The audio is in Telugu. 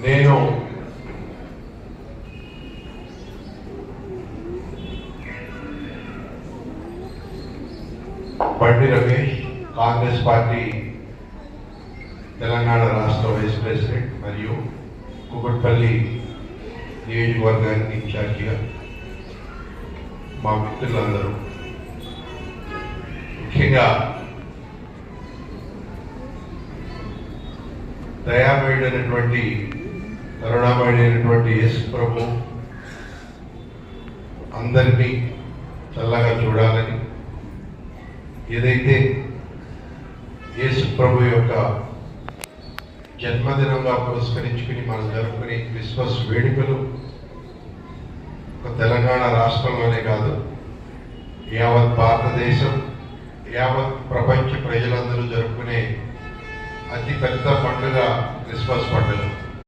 నేను బండి రమేష్, కాంగ్రెస్ పార్టీ తెలంగాణ రాష్ట్ర వైస్ ప్రెసిడెంట్ మరియు కుకట్పల్లి నియోజకవర్గానికి ఇన్ఛార్జిగా మా మిత్రులందరూ, ముఖ్యంగా దయామయుడైనటువంటి కరుణామయుడైనటువంటి యేసు ప్రభు అందరినీ చల్లగా చూడాలని, ఏదైతే యేసు ప్రభు యొక్క జన్మదినంగా పురస్కరించుకుని మనం జరుపుకునే క్రిస్మస్ వేడుకలు ఒక తెలంగాణ రాష్ట్రంలోనే కాదు, యావత్ భారతదేశం, యావత్ ప్రపంచ ప్రజలందరూ జరుపుకునే అతి పెద్ద పండుగ క్రిస్మస్ పండుగ.